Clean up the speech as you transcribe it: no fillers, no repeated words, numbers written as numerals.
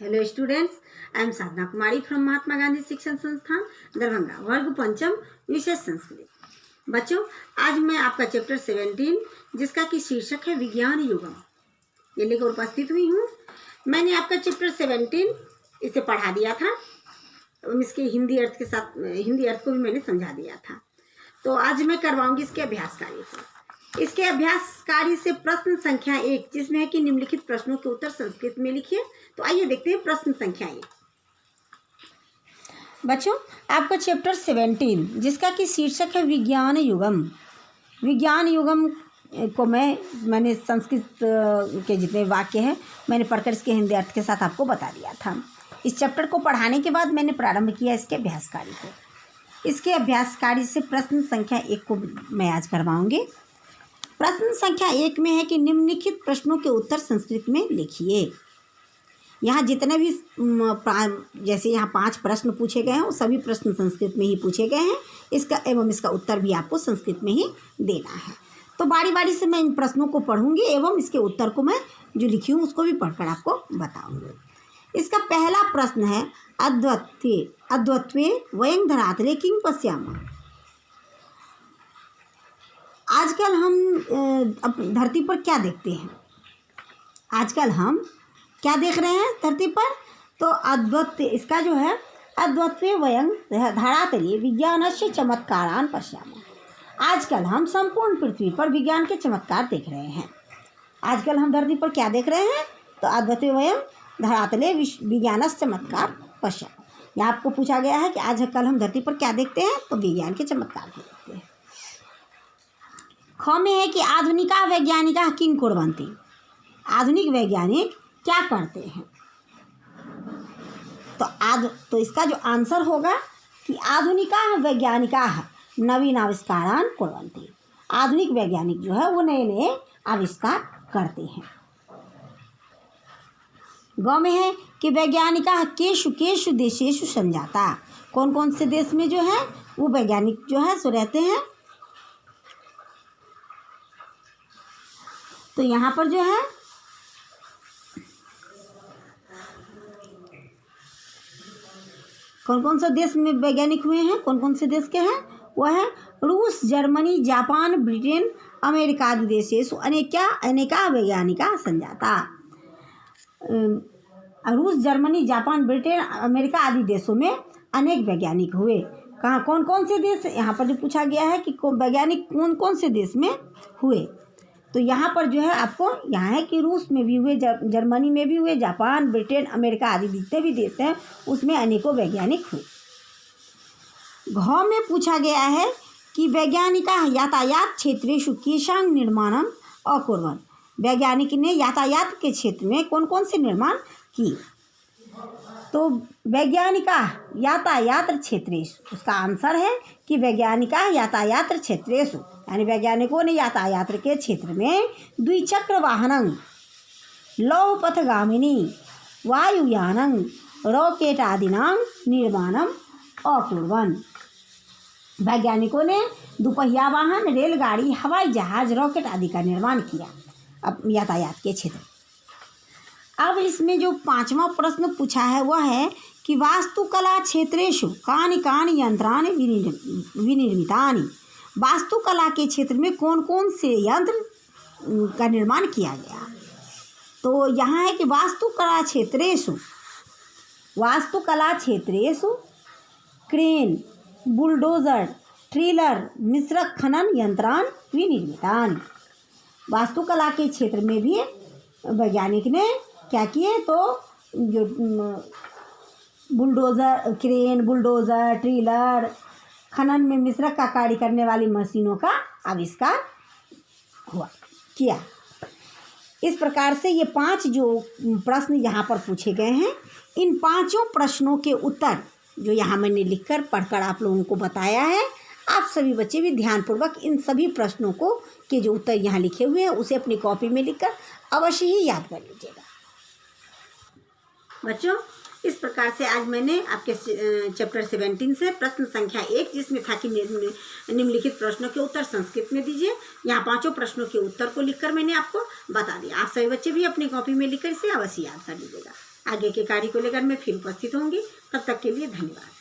Hello students, I am Sadhana Kumari from Mahatma Gandhi Shikshan Sansthan Darbhanga, वर्ग पंचम, विषय संस्कृत। बच्चों, आज मैं आपका चैप्टर 17 जिसका कि शीर्षक है विज्ञान युगम, ये लेकर उपस्थित हुई हूँ। मैंने आपका चैप्टर 17 इसे पढ़ा दिया था, इसके हिंदी अर्थ के साथ हिंदी अर्थ को भी मैंने समझा दिया था। तो आज मैं करवाऊंगी इसके अभ्यास कार्य को। इसके अभ्यास कार्य से प्रश्न संख्या 1, जिसमें है कि निम्नलिखित प्रश्नों के उत्तर संस्कृत में लिखिए। तो आइए देखते हैं प्रश्न संख्या 1। बच्चों, आपका चैप्टर 17 जिसका कि शीर्षक है विज्ञान युगम। विज्ञान युगम को मैंने संस्कृत के जितने वाक्य हैं मैंने पढ़कर इसके हिंदी अर्थ के साथ आपको बता दिया था। इस चैप्टर को पढ़ाने के बाद मैंने प्रारंभ किया इसके अभ्यास कार्य को। इसके अभ्यास कार्य से प्रश्न संख्या 1 को मैं आज करवाऊंगी। प्रश्न संख्या 1 में है कि निम्नलिखित प्रश्नों के उत्तर संस्कृत में लिखिए। यहाँ जितने भी जैसे यहाँ 5 प्रश्न पूछे गए हैं वो सभी प्रश्न संस्कृत में ही पूछे गए हैं। इसका उत्तर भी आपको संस्कृत में ही देना है। तो बारी बारी से मैं इन प्रश्नों को पढ़ूंगी एवं इसके उत्तर को मैं जो लिखी हूँ उसको भी पढ़कर आपको बताऊंगी। इसका पहला प्रश्न है अद्वत्वे वयं धरातले किं पश्यामः। आजकल हम धरती पर क्या देखते हैं? आजकल हम क्या देख रहे हैं धरती पर? तो अद्वत्व, इसका जो है अद्वत्वे वयं धरातले विज्ञानस्य चमत्कारान् पश्यामः। आजकल हम संपूर्ण पृथ्वी पर विज्ञान के चमत्कार देख रहे हैं। आजकल हम धरती पर क्या देख रहे हैं? तो अद्वत्वे वयं धरातले विज्ञानस्य चमत्कार पश्यामः। यहाँ आपको पूछा गया है कि आजकल हम धरती पर क्या देखते हैं? तो विज्ञान के चमत्कार देखते हैं। ख में है कि आधुनिका वैज्ञानिका किं कुर्वन्ति। आधुनिक वैज्ञानिक क्या करते हैं? तो इसका जो आंसर होगा कि आधुनिका वैज्ञानिका नवीन आविष्कारान् कुर्वन्ति। आधुनिक वैज्ञानिक जो है वो नए नए आविष्कार करते हैं। ग में है कि वैज्ञानिका केषु केषु देशेषु संजाता। कौन कौन से देश में जो है वो वैज्ञानिक जो है सो रहते हैं? तो यहाँ पर जो है कौन कौन से देश में वैज्ञानिक हुए हैं, कौन कौन से देश के हैं? वह है रूस, जर्मनी, जापान, ब्रिटेन, अमेरिका आदि देशेषु अनेका वैज्ञानिका संजाता। रूस, जर्मनी, जापान, ब्रिटेन, अमेरिका आदि देशों में अनेक वैज्ञानिक हुए। कहाँ कौन कौन से देश? यहाँ पर जो पूछा गया है कि वैज्ञानिक कौन कौन से देश में हुए। तो यहाँ पर जो है आपको यहाँ है कि रूस में भी हुए, जर्मनी में भी हुए, जापान, ब्रिटेन, अमेरिका आदि जितने भी देश हैं उसमें अनेकों वैज्ञानिक हुए। घ में पूछा गया है कि वैज्ञानिका यातायात क्षेत्रेषु केषां निर्माणम् अकुर्वन्। वैज्ञानिक ने यातायात के क्षेत्र में कौन कौन से निर्माण किए? तो वैज्ञानिका यातायात क्षेत्रेषु, उसका आंसर है कि वैज्ञानिका यातायात क्षेत्रेषु, यानी वैज्ञानिकों ने यातायात के क्षेत्र में द्विचक्र वाहनं, लौहपथगामिनी, वायुयानं, रॉकेट आदिनां निर्माणम् अकुर्वन्। वैज्ञानिकों ने दुपहिया वाहन, रेलगाड़ी, हवाई जहाज, रॉकेट आदि का निर्माण किया अब यातायात के क्षेत्र। अब इसमें जो 5वां प्रश्न पूछा है वह है कि वास्तुकला क्षेत्रेषु कानि कानि यंत्राणि विनिर्मितानि। वास्तुकला के क्षेत्र में कौन कौन से यंत्र का निर्माण किया गया? तो यहाँ है कि वास्तुकला क्षेत्रेषु क्रेन, बुलडोजर, ट्रिलर, मिश्रक खनन यंत्राणि विनिर्मितानि। वास्तुकला के क्षेत्र में भी वैज्ञानिक ने क्या किए? तो जो क्रेन, बुलडोजर, ट्रिलर, खनन में मिश्रक का कार्य करने वाली मशीनों का आविष्कार किया। इस प्रकार से ये 5 जो प्रश्न यहाँ पर पूछे गए हैं, इन 5 प्रश्नों के उत्तर जो यहाँ मैंने लिखकर पढ़कर आप लोगों को बताया है, आप सभी बच्चे भी ध्यानपूर्वक इन सभी प्रश्नों को के जो उत्तर यहाँ लिखे हुए हैं उसे अपनी कॉपी में लिखकर अवश्य ही याद कर लीजिएगा। बच्चों, इस प्रकार से आज मैंने आपके चैप्टर 17 से प्रश्न संख्या 1 जिसमें था कि निम्नलिखित प्रश्नों के उत्तर संस्कृत में दीजिए, यहाँ 5 प्रश्नों के उत्तर को लिखकर मैंने आपको बता दिया। आप सभी बच्चे भी अपनी कॉपी में लिखकर इसे अवश्य याद कर लीजिएगा। आगे के कार्य को लेकर मैं फिर उपस्थित होंगी। तब तक के लिए धन्यवाद।